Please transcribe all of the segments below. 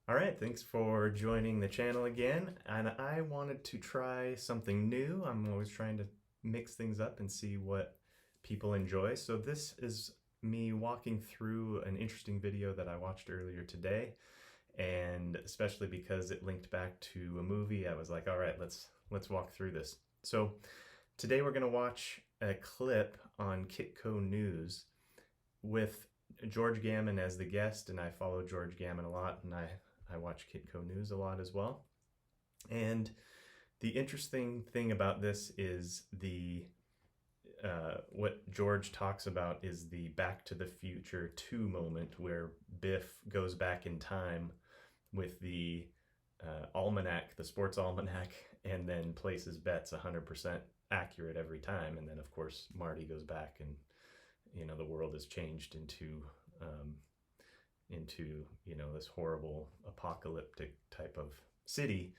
All right, thanks for joining the channel again. And I wanted to try something new. I'm always trying to mix things up and see what people enjoy. So this is me walking through an interesting video that I watched earlier today, and especially because it linked back to a movie, I was like, all right, let's walk through this. So today we're going to watch a clip on Kitco News with George Gammon as the guest, and I follow George Gammon a lot, and I watch Kitco News a lot as well. And the interesting thing about this is the what George talks about is the Back to the Future 2 moment where Biff goes back in time with the almanac, the sports almanac, and then places bets 100% accurate every time. And then, of course, Marty goes back and the world has changed um, into this horrible apocalyptic type of city,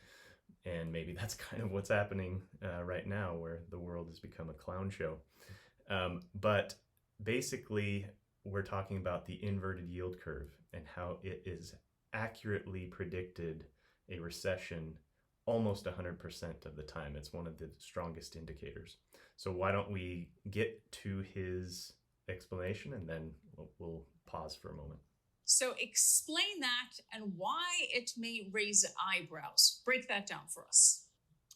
and maybe that's kind of what's happening right now, where the world has become a clown show. But basically, we're talking about the inverted yield curve and how it is accurately predicted a recession almost 100% of the time. It's one of the strongest indicators. So why don't we get to his explanation, and then we'll pause for a moment. So explain that and why it may raise eyebrows. Break that down for us.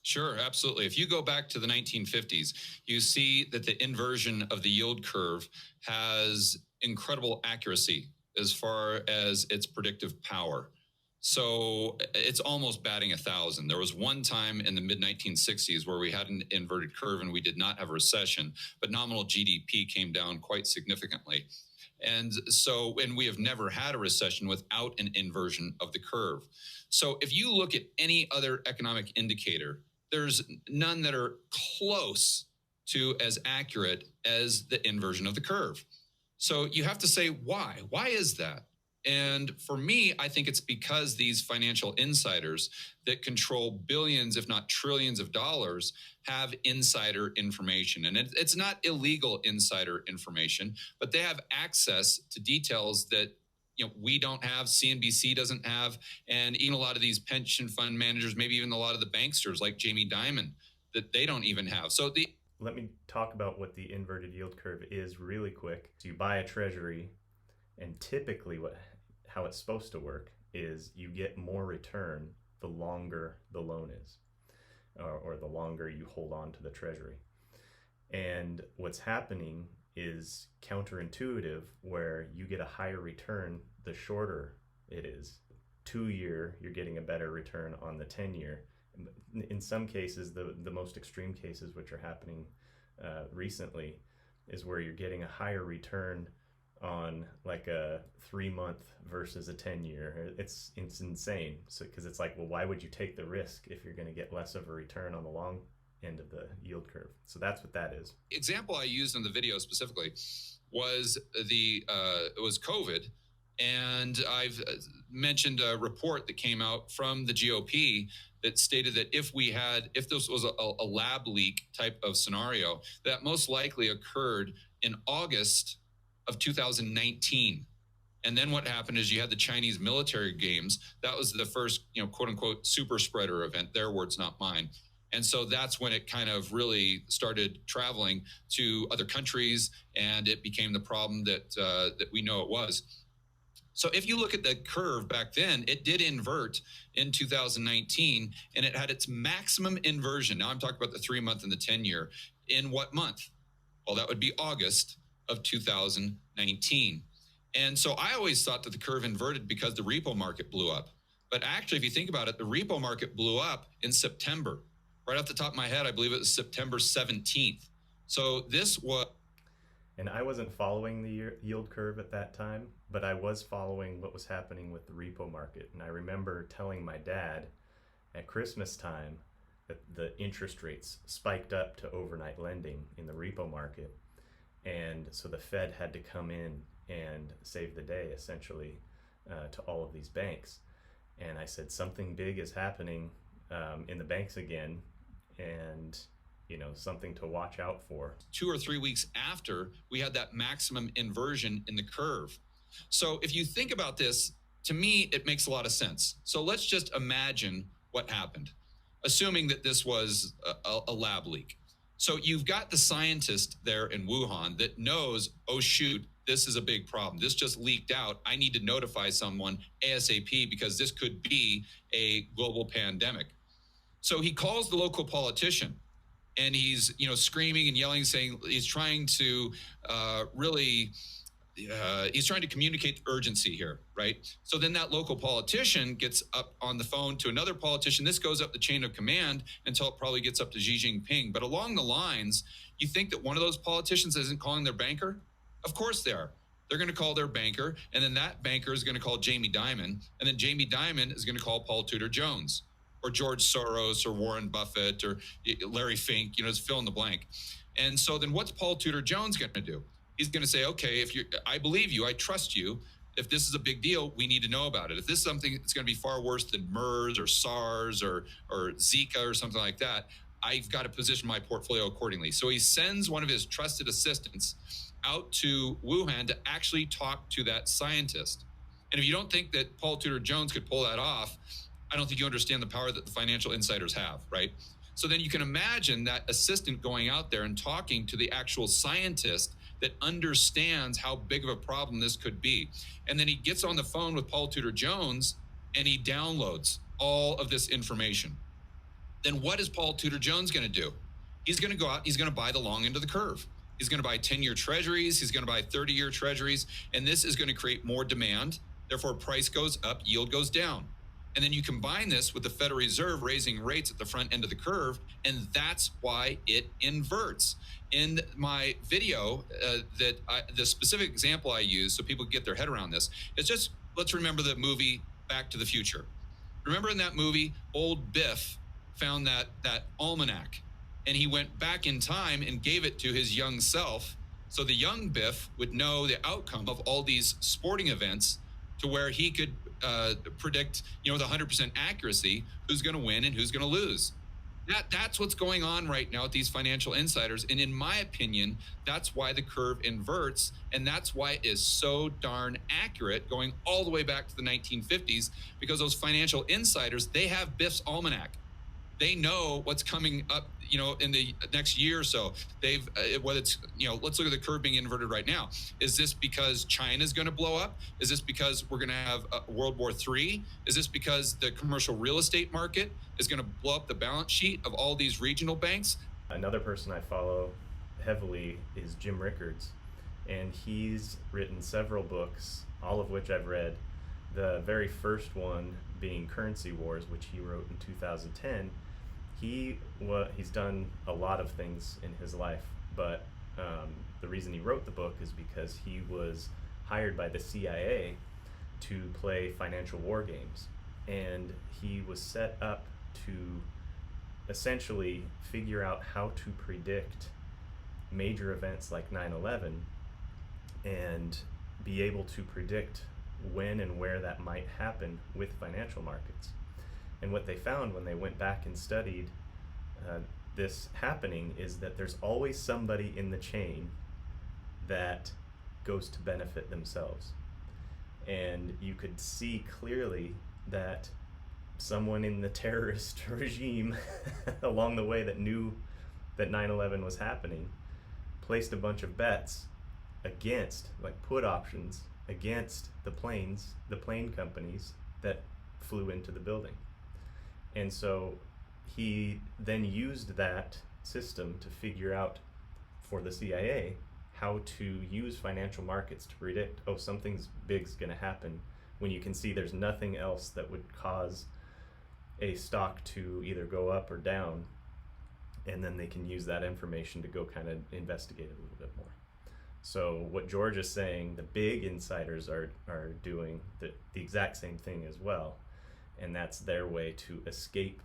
Sure, absolutely. If you go back to the 1950s, you see that the inversion of the yield curve has incredible accuracy as far as its predictive power. So it's almost batting 1,000. There was one time in the mid 1960s where we had an inverted curve and we did not have a recession, but nominal GDP came down quite significantly. And we have never had a recession without an inversion of the curve. So if you look at any other economic indicator, there's none that are close to as accurate as the inversion of the curve. So you have to say, why? Why is that? And for me, I think it's because these financial insiders that control billions, if not trillions of dollars, have insider information. And it's not illegal insider information, but they have access to details that we don't have, CNBC doesn't have, and even a lot of these pension fund managers, maybe even a lot of the banksters like Jamie Dimon, that they don't even have. Let me talk about what the inverted yield curve is really quick. So you buy a treasury, and typically how it's supposed to work is you get more return the longer the loan is, or the longer you hold on to the treasury. And what's happening is counterintuitive, where you get a higher return the shorter it is. 2-year, you're getting a better return on the 10-year. In some cases, the most extreme cases, which are happening recently, is where you're getting a higher return on like a 3-month versus a 10-year. It's insane. So because it's like, well, why would you take the risk if you're going to get less of a return on the long end of the yield curve? So that's what that is. Example I used in the video specifically was it was COVID, and I've mentioned a report that came out from the GOP that stated that if this was a lab leak type of scenario, that most likely occurred in August of 2019. And then what happened is you had the Chinese military games. That was the first, quote unquote, super spreader event. Their words, not mine. And so that's when it kind of really started traveling to other countries, and it became the problem that we know it was. So if you look at the curve back then, it did invert in 2019, and it had its maximum inversion. Now I'm talking about the 3-month and the 10-year. In what month? Well, that would be August of 2019. And so I always thought that the curve inverted because the repo market blew up. But actually, if you think about it, the repo market blew up in September. Right off the top of my head, I believe it was September 17th. So this was... And I wasn't following the yield curve at that time, but I was following what was happening with the repo market. And I remember telling my dad at Christmas time that the interest rates spiked up to overnight lending in the repo market. And so the Fed had to come in and save the day, essentially, to all of these banks. And I said, something big is happening in the banks again, and something to watch out for. 2 or 3 weeks after we had that maximum inversion in the curve. So if you think about this to me, it makes a lot of sense. So let's just imagine what happened, assuming that this was a lab leak. So you've got the scientist there in Wuhan that knows, oh, shoot, this is a big problem. This just leaked out. I need to notify someone ASAP because this could be a global pandemic. So he calls the local politician and he's, screaming and yelling, saying he's trying to he's trying to communicate urgency here, right? So then that local politician gets up on the phone to another politician. This goes up the chain of command until it probably gets up to Xi Jinping. But along the lines, you think that one of those politicians isn't calling their banker? Of course they are. They're going to call their banker, and then that banker is going to call Jamie Dimon, and then Jamie Dimon is going to call Paul Tudor Jones or George Soros or Warren Buffett or Larry Fink, just fill in the blank. And so then what's Paul Tudor Jones going to do? He's going to say, okay, I believe you, I trust you. If this is a big deal, we need to know about it. If this is something that's going to be far worse than MERS or SARS or Zika or something like that, I've got to position my portfolio accordingly. So he sends one of his trusted assistants out to Wuhan to actually talk to that scientist. And if you don't think that Paul Tudor Jones could pull that off, I don't think you understand the power that the financial insiders have, right? So then you can imagine that assistant going out there and talking to the actual scientist that understands how big of a problem this could be. And then he gets on the phone with Paul Tudor Jones and he downloads all of this information. Then what is Paul Tudor Jones going to do? He's going to go out, he's going to buy the long end of the curve. He's going to buy 10-year treasuries, he's going to buy 30-year treasuries, and this is going to create more demand. Therefore, price goes up, yield goes down. And then you combine this with the Federal Reserve raising rates at the front end of the curve, and that's why it inverts. In my video, the specific example I use so people get their head around this is just, let's remember the movie Back to the Future. Remember in that movie, old Biff found that almanac, and he went back in time and gave it to his young self so the young Biff would know the outcome of all these sporting events to where he could predict, with 100% accuracy who's going to win and who's going to lose. That's what's going on right now with these financial insiders. And in my opinion, that's why the curve inverts. And that's why it is so darn accurate going all the way back to the 1950s, because those financial insiders, they have Biff's almanac. They know what's coming up, in the next year or so. They've, whether it's, let's look at the curve being inverted right now. Is this because China's going to blow up? Is this because we're going to have World War III? Is this because the commercial real estate market is going to blow up the balance sheet of all these regional banks? Another person I follow heavily is Jim Rickards, and he's written several books, all of which I've read. The very first one being Currency Wars, which he wrote in 2010. He's done a lot of things in his life, but the reason he wrote the book is because he was hired by the CIA to play financial war games, and he was set up to essentially figure out how to predict major events like 9/11 and be able to predict when and where that might happen with financial markets. And what they found when they went back and studied this happening is that there's always somebody in the chain that goes to benefit themselves. And you could see clearly that someone in the terrorist regime along the way that knew that 9/11 was happening placed a bunch of bets against, like put options, against the plane companies that flew into the building. And so he then used that system to figure out for the CIA how to use financial markets to predict, oh, something's big's going to happen, when you can see there's nothing else that would cause a stock to either go up or down. And then they can use that information to go kind of investigate it a little bit more. So what George is saying, the big insiders are doing the exact same thing as well. And that's their way to escape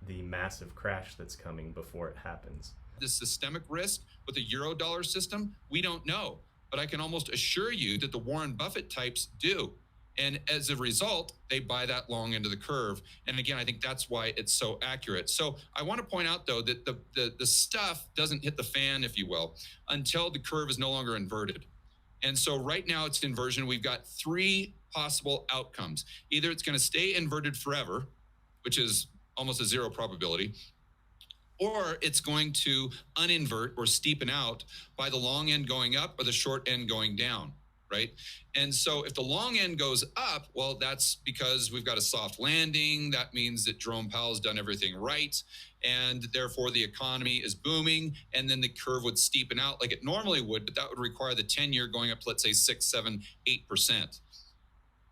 the massive crash that's coming before it happens. The systemic risk with the Eurodollar system, we don't know. But I can almost assure you that the Warren Buffett types do. And as a result, they buy that long end of the curve. And again, I think that's why it's so accurate. So I want to point out, though, that the stuff doesn't hit the fan, if you will, until the curve is no longer inverted. And so right now it's inversion. We've got three possible outcomes. Either it's going to stay inverted forever, which is almost a zero probability, or it's going to uninvert or steepen out by the long end going up or the short end going down, right? And so if the long end goes up, well, that's because we've got a soft landing. That means that Jerome Powell's done everything right, and therefore the economy is booming, and then the curve would steepen out like it normally would, but that would require the 10-year going up to, let's say, 6, 7, 8%.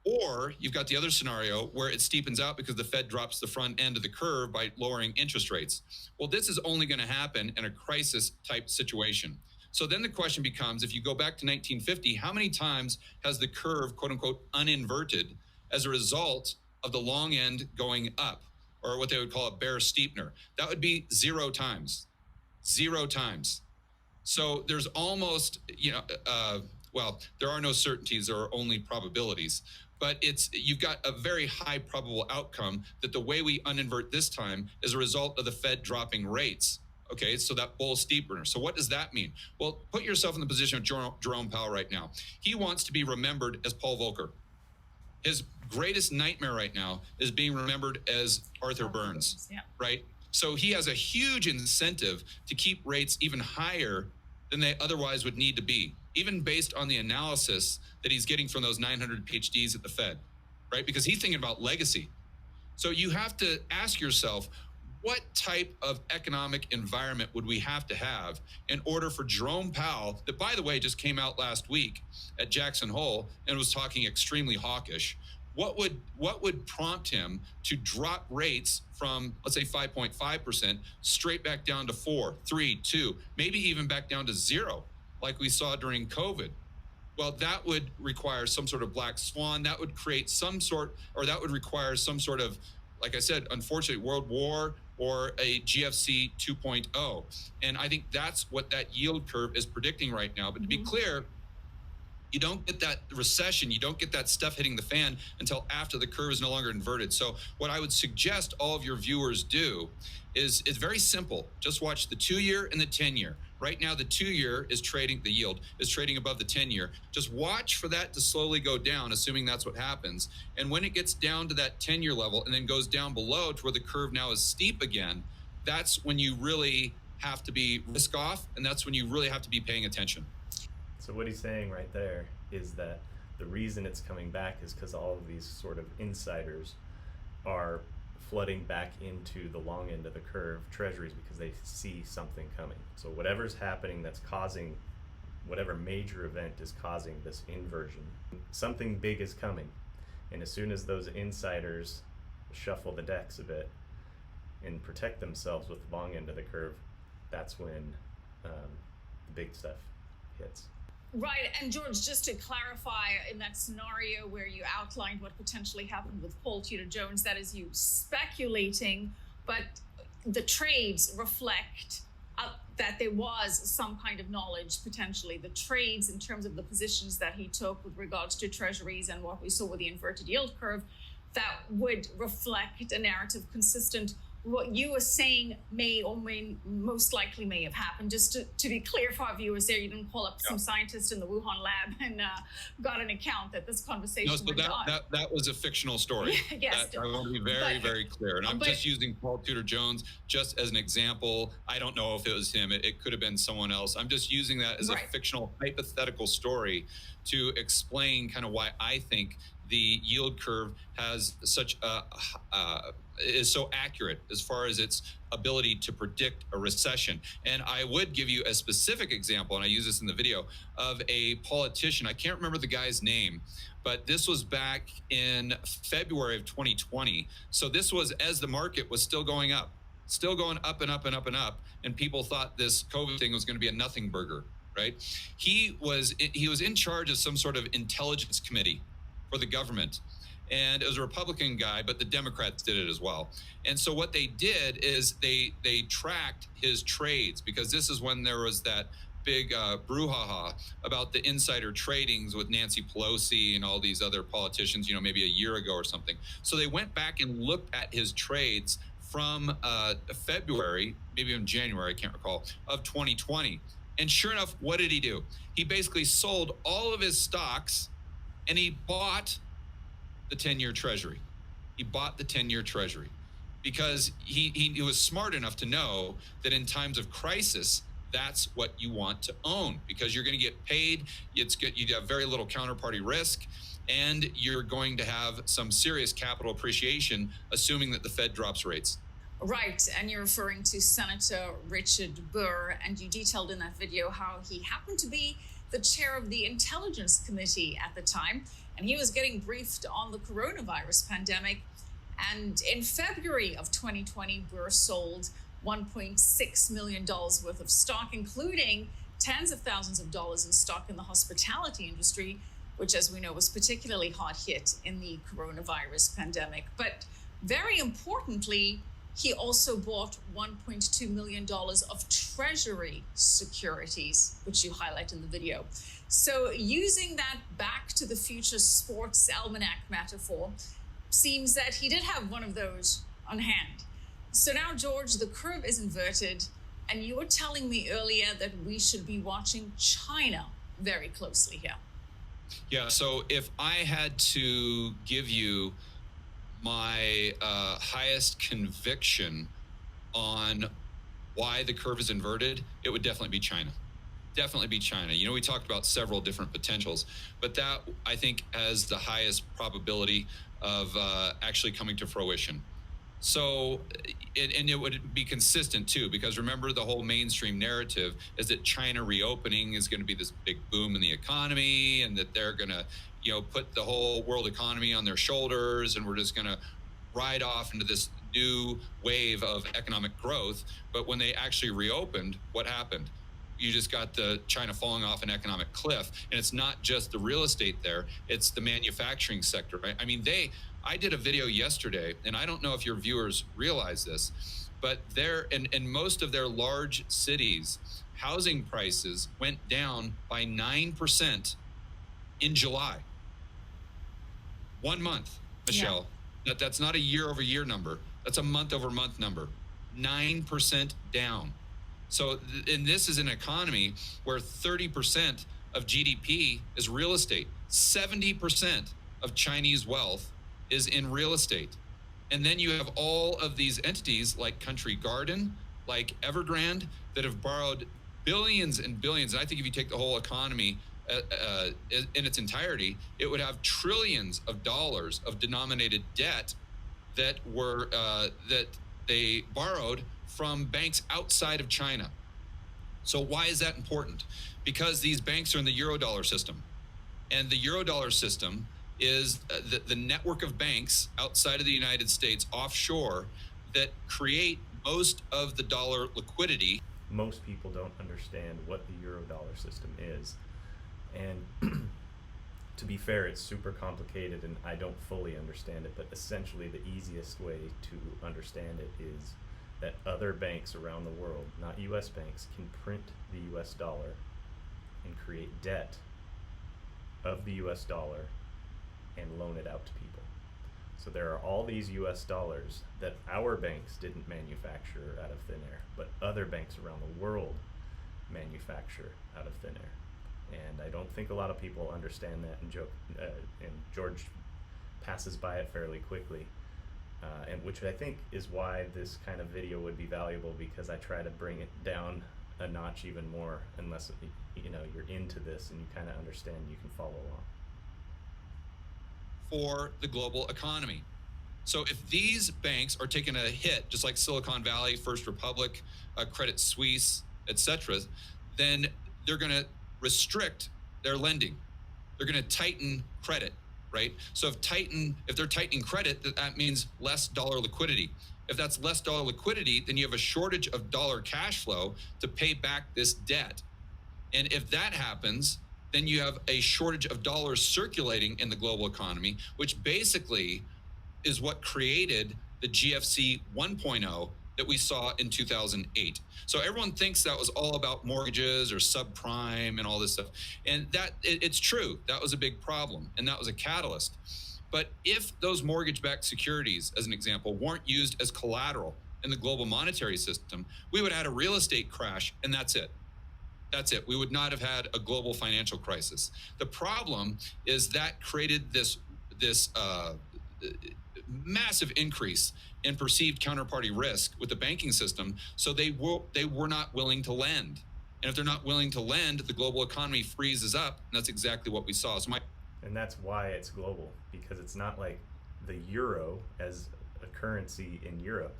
Or you've got the other scenario where it steepens out because the Fed drops the front end of the curve by lowering interest rates. Well, this is only going to happen in a crisis type situation. So then the question becomes, if you go back to 1950, how many times has the curve, quote unquote, uninverted as a result of the long end going up, or what they would call a bear steepener? That would be 0 times. 0 times. So there's almost, well, there are no certainties, there are only probabilities. But you've got a very high probable outcome that the way we uninvert this time is a result of the Fed dropping rates. Okay, so that bull steepener. So what does that mean? Well, put yourself in the position of Jerome Powell right now. He wants to be remembered as Paul Volcker. His greatest nightmare right now is being remembered as Arthur Burns, yeah. Right? So he has a huge incentive to keep rates even higher than they otherwise would need to be, even based on the analysis that he's getting from those 900 PhDs at the Fed, right? Because he's thinking about legacy. So you have to ask yourself, what type of economic environment would we have to have in order for Jerome Powell, that, by the way, just came out last week at Jackson Hole and was talking extremely hawkish, what would prompt him to drop rates from, let's say, 5.5% straight back down to 4, 3, 2, maybe even back down to 0, like we saw during COVID? Well, that would require some sort of black swan. That would create that would require some sort of, like I said, unfortunately, world war or a GFC 2.0. And I think that's what that yield curve is predicting right now. But to be clear, you don't get that recession, you don't get that stuff hitting the fan until after the curve is no longer inverted. So what I would suggest all of your viewers do is it's very simple. Just watch the 2-year and the 10-year. Right now, the 2-year is trading, the yield is trading above the 10-year. Just watch for that to slowly go down, assuming that's what happens. And when it gets down to that 10-year level and then goes down below to where the curve now is steep again, that's when you really have to be risk off, and that's when you really have to be paying attention. So what he's saying right there is that the reason it's coming back is because all of these sort of insiders are flooding back into the long end of the curve treasuries because they see something coming. So whatever's happening that's causing, whatever major event is causing this inversion, something big is coming. And as soon as those insiders shuffle the decks a bit and protect themselves with the long end of the curve, that's when the big stuff hits. Right, and George, just to clarify, in that scenario where you outlined what potentially happened with Paul Tudor Jones, that is you speculating, but the trades reflect that there was some kind of knowledge, potentially. The trades in terms of the positions that he took with regards to treasuries and what we saw with the inverted yield curve, that would reflect a narrative consistent what you were saying may or may most likely may have happened. Just to be clear for our viewers there, you didn't call up some scientist in the Wuhan lab and got an account that this conversation went on. That was a fictional story. Yes. I want to be very clear. And I'm just using Paul Tudor Jones just as an example. I don't know if it was him. It could have been someone else. I'm just using that as a fictional hypothetical story to explain kind of why I think the yield curve has such is so accurate as far as its ability to predict a recession. And I would give you a specific example, and I use this in the video, of a politician. I can't remember the guy's name, but this was back in February of 2020. So this was as the market was still going up and up and up and up, and people thought this COVID thing was going to be a nothing burger, right? He was in charge of some sort of intelligence committee for the government. And it was a Republican guy, but the Democrats did it as well. And so what they did is they tracked his trades, because this is when there was that big brouhaha about the insider tradings with Nancy Pelosi and all these other politicians, maybe a year ago or something. So they went back and looked at his trades from February, maybe in January, I can't recall, of 2020. And sure enough, what did he do? He basically sold all of his stocks and he bought the 10-year treasury. He bought the 10-year treasury because he was smart enough to know that in times of crisis, that's what you want to own, because you're going to get paid. It's good. You have very little counterparty risk, and you're going to have some serious capital appreciation, assuming that the Fed drops rates. Right, and you're referring to Senator Richard Burr, and you detailed in that video how he happened to be the chair of the Intelligence Committee at the time, and he was getting briefed on the coronavirus pandemic. And in February of 2020, Burr sold $1.6 million worth of stock, including tens of thousands of dollars in stock in the hospitality industry, which, as we know, was particularly hard hit in the coronavirus pandemic. But very importantly, he also bought $1.2 million of Treasury securities, which you highlight in the video. So using that Back to the Future sports almanac metaphor, seems that he did have one of those on hand. So now, George, the curve is inverted, and you were telling me earlier that we should be watching China very closely here. Yeah, so if I had to give you my highest conviction on why the curve is inverted, it would definitely be China. Definitely be China. You know, we talked about several different potentials, but that, I think, has the highest probability of actually coming to fruition. So, and it would be consistent too, because remember, the whole mainstream narrative is that China reopening is going to be this big boom in the economy, and that they're going to, you know, put the whole world economy on their shoulders, and we're just going to ride off into this new wave of economic growth. But when they actually reopened, what happened? You just got the China falling off an economic cliff. And it's not just the real estate there, it's the manufacturing sector, right? I mean, I did a video yesterday, and I don't know if your viewers realize this, but in most of their large cities, housing prices went down by 9% in July. 1 month, Michelle. Yeah. That's not a year-over-year number. That's a month-over-month number. 9% down. So, and this is an economy where 30% of GDP is real estate. 70% of Chinese wealth is in real estate. And then you have all of these entities like Country Garden, like Evergrande, that have borrowed billions and billions. And I think if you take the whole economy in its entirety, it would have trillions of dollars of denominated debt that they borrowed from banks outside of China. So why is that important? Because these banks are in the Eurodollar system. And the Eurodollar system is the network of banks outside of the United States, offshore, that create most of the dollar liquidity. Most people don't understand what the Eurodollar system is. And to be fair, it's super complicated and I don't fully understand it, but essentially the easiest way to understand it is that other banks around the world, not US banks, can print the US dollar and create debt of the US dollar and loan it out to people. So there are all these US dollars that our banks didn't manufacture out of thin air, but other banks around the world manufacture out of thin air. And I don't think a lot of people understand that, and George passes by it fairly quickly. And which I think is why this kind of video would be valuable, because I try to bring it down a notch even more, unless you're into this and you kind of understand, you can follow along. For the global economy. So if these banks are taking a hit, just like Silicon Valley, First Republic, Credit Suisse, etc., then they're going to restrict their lending. They're going to tighten credit. Right? So if they're tightening credit, that means less dollar liquidity. If that's less dollar liquidity, then you have a shortage of dollar cash flow to pay back this debt. And if that happens, then you have a shortage of dollars circulating in the global economy, which basically is what created the GFC 1.0 that we saw in 2008. So everyone thinks that was all about mortgages or subprime and all this stuff. And it's true. That was a big problem, and that was a catalyst. But if those mortgage-backed securities, as an example, weren't used as collateral in the global monetary system, we would have had a real estate crash, and that's it. That's it. We would not have had a global financial crisis. The problem is that created this this massive increase in perceived counterparty risk with the banking system. So they were not willing to lend. And if they're not willing to lend, the global economy freezes up. And that's exactly what we saw. So And that's why it's global, because it's not like the euro as a currency in Europe.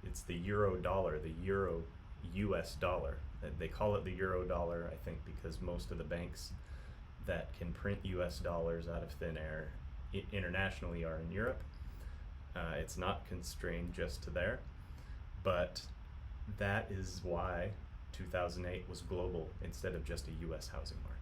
It's the euro dollar, the euro US dollar. They call it the euro dollar, I think, because most of the banks that can print US dollars out of thin air internationally are in Europe. It's not constrained just to there, but that is why 2008 was global instead of just a US housing market.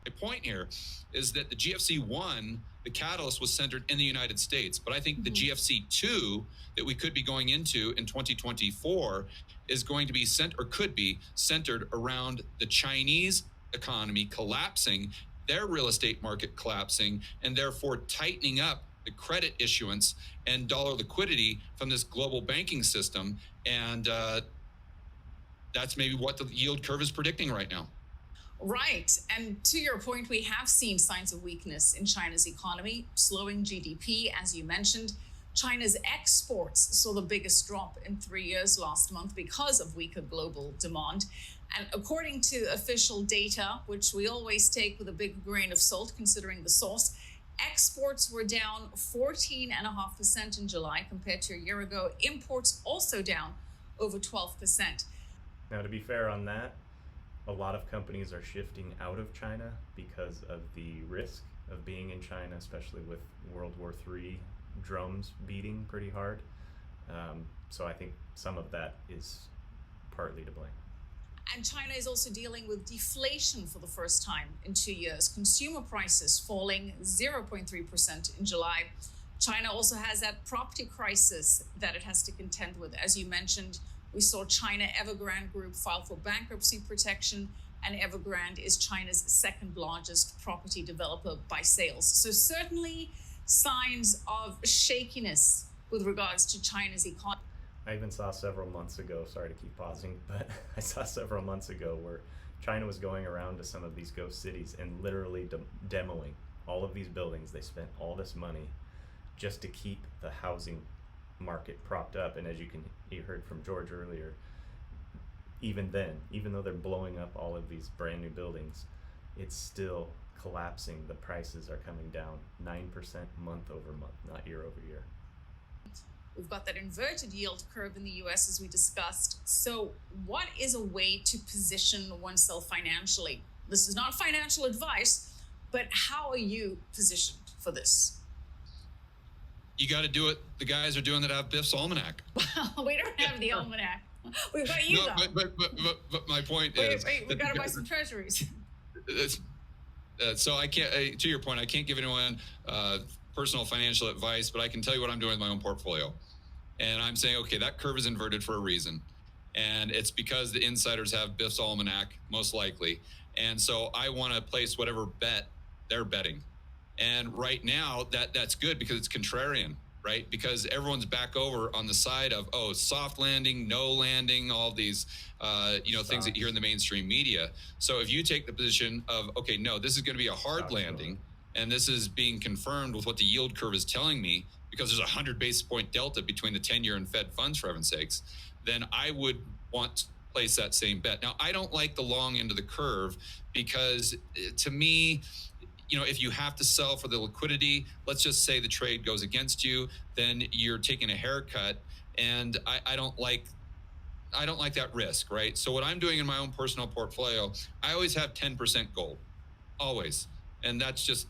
My point here is that the GFC 1, the catalyst was centered in the United States. But I think the GFC 2 that we could be going into in 2024 is going to be could be centered around the Chinese economy collapsing, their real estate market collapsing, and therefore tightening up the credit issuance and dollar liquidity from this global banking system. And that's maybe what the yield curve is predicting right now. Right. And to your point, we have seen signs of weakness in China's economy, slowing GDP, as you mentioned. China's exports saw the biggest drop in 3 years last month because of weaker global demand. And according to official data, which we always take with a big grain of salt considering the source, exports were down 14.5% in July compared to a year ago. Imports also down over 12%. Now, to be fair on that, a lot of companies are shifting out of China because of the risk of being in China, especially with World War III drums beating pretty hard. So I think some of that is partly to blame. And China is also dealing with deflation for the first time in 2 years. Consumer prices falling 0.3% in July. China also has that property crisis that it has to contend with. As you mentioned, we saw China Evergrande Group file for bankruptcy protection, and Evergrande is China's second largest property developer by sales. So certainly signs of shakiness with regards to China's economy. I even saw several months ago, sorry to keep pausing, but I saw several months ago where China was going around to some of these ghost cities and literally demoing all of these buildings. They spent all this money just to keep the housing market propped up. And as you heard from George earlier, even then, even though they're blowing up all of these brand new buildings, it's still collapsing. The prices are coming down 9% month over month, not year over year. We've got that inverted yield curve in the US, as we discussed. So what is a way to position oneself financially? This is not financial advice, but how are you positioned for this? You got to do it. The guys are doing that out of Biff's Almanac. Well, we don't have the almanac. We've got you, though. But my point is... we got to buy some treasuries. So I can't, to your point, I can't give anyone personal financial advice, but I can tell you what I'm doing with my own portfolio. And I'm saying, okay, that curve is inverted for a reason. And it's because the insiders have Biff's Almanac, most likely. And so I want to place whatever bet they're betting. And right now, that's good because it's contrarian, right? Because everyone's back over on the side of, oh, soft landing, no landing, all these, things that you hear in the mainstream media. So if you take the position of, okay, no, this is going to be a hard landing, and this is being confirmed with what the yield curve is telling me, because there's a 100 basis point delta between the 10-year and Fed funds, for heaven's sakes, then I would want to place that same bet. Now, I don't like the long end of the curve because to me, if you have to sell for the liquidity, let's just say the trade goes against you, then you're taking a haircut. And I don't like that risk, right? So what I'm doing in my own personal portfolio, I always have 10% gold, always. And that's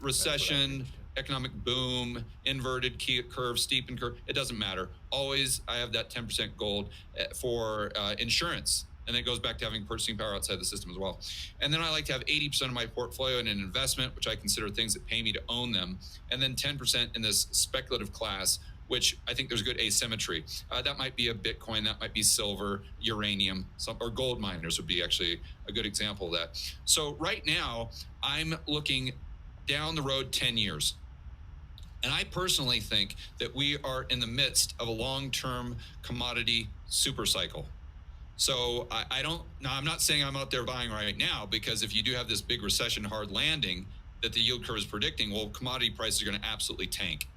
recession, economic boom, inverted curve, steepened curve. It doesn't matter. Always, I have that 10% gold for insurance. And then it goes back to having purchasing power outside the system as well. And then I like to have 80% of my portfolio in an investment, which I consider things that pay me to own them. And then 10% in this speculative class, which I think there's good asymmetry. That might be a Bitcoin, that might be silver, uranium, or gold miners would be actually a good example of that. So right now, I'm looking down the road 10 years. And I personally think that we are in the midst of a long-term commodity super cycle. So I'm not saying I'm out there buying right now, because if you do have this big recession hard landing, that the yield curve is predicting, well, commodity prices are going to absolutely tank.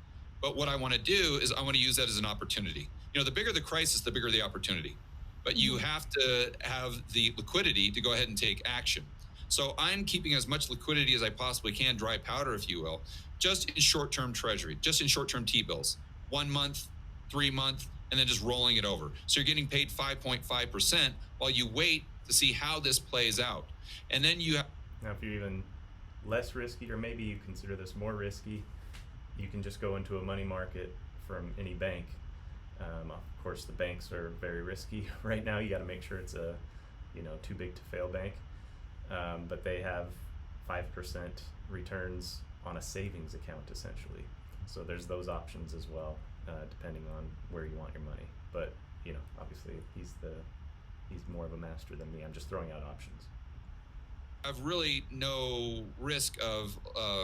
But what I want to do is I want to use that as an opportunity. The bigger the crisis, the bigger the opportunity. But you have to have the liquidity to go ahead and take action. So I'm keeping as much liquidity as I possibly can, dry powder, if you will, just in short-term treasury, just in short-term T-bills, 1 month, 3 month, and then just rolling it over. So you're getting paid 5.5% while you wait to see how this plays out. And then now, if you're even less risky, or maybe you consider this more risky, you can just go into a money market from any bank. Of course, the banks are very risky right now. You got to make sure it's a, too big to fail bank. But they have 5% returns on a savings account, essentially. So there's those options as well, depending on where you want your money. But obviously he's more of a master than me. I'm just throwing out options. Have really no risk of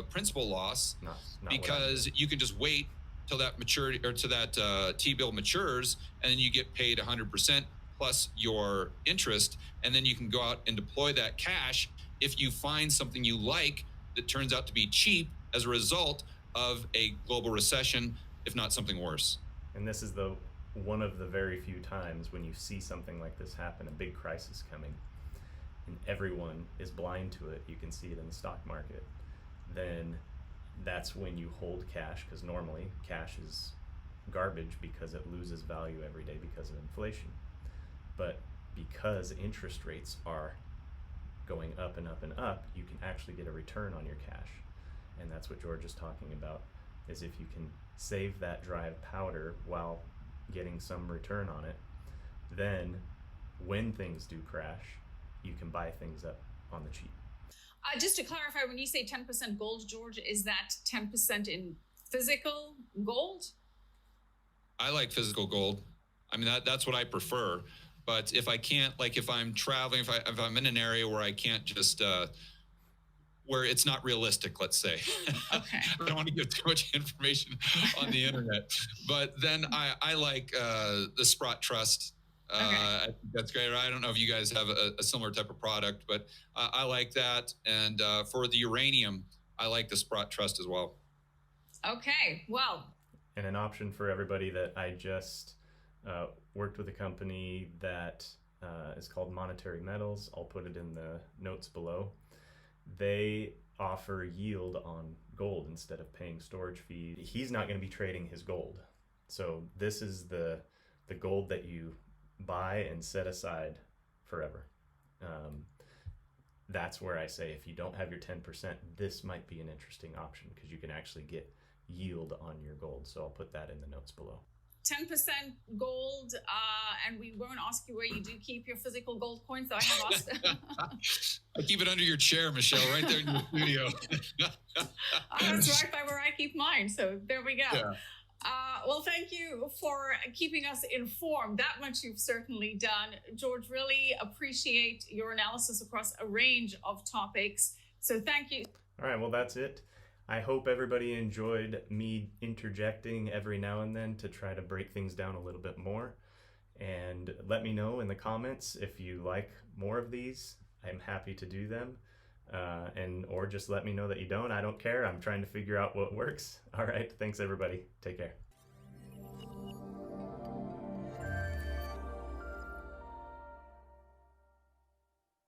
principal loss, Not because you can just wait till that maturity, or to that T-bill matures, and then you get paid 100% plus your interest, and then you can go out and deploy that cash if you find something you like that turns out to be cheap as a result of a global recession, if not something worse. And this is one of the very few times when you see something like this happen, a big crisis coming, and everyone is blind to it. You can see it in the stock market. Then that's when you hold cash, because normally cash is garbage because it loses value every day because of inflation. But because interest rates are going up and up and up, you can actually get a return on your cash. And that's what George is talking about, is if you can save that dry powder while getting some return on it, then when things do crash, you can buy things up on the cheap. Just to clarify, when you say 10% gold, George, is that 10% in physical gold? I like physical gold. I mean, that's what I prefer. But if I can't, like if I'm traveling, if I'm in an area where I can't just, where it's not realistic, let's say. Okay. I don't want to give too much information on the internet. But then I like the Sprott Trust. Okay. I think that's great. I don't know if you guys have a similar type of product, but I like that. And for the uranium, I like the Sprott Trust as well. Okay, well. And an option for everybody that I just worked with a company that is called Monetary Metals. I'll put it in the notes below. They offer yield on gold instead of paying storage fees. He's not going to be trading his gold. So this is the gold that you buy and set aside forever. That's where I say, if you don't have your 10%, this might be an interesting option, because you can actually get yield on your gold. So I'll put that in the notes below. 10% gold, and we won't ask you where you do keep your physical gold coins, though I have asked. I keep it under your chair, Michelle, right there in your studio. That's right by where I keep mine, so there we go. Yeah. Well, thank you for keeping us informed. That much you've certainly done. George, really appreciate your analysis across a range of topics. So thank you. All right, well, that's it. I hope everybody enjoyed me interjecting every now and then to try to break things down a little bit more. And let me know in the comments if you like more of these. I'm happy to do them. Or just let me know that you don't. I don't care. I'm trying to figure out what works. All right, thanks everybody. Take care.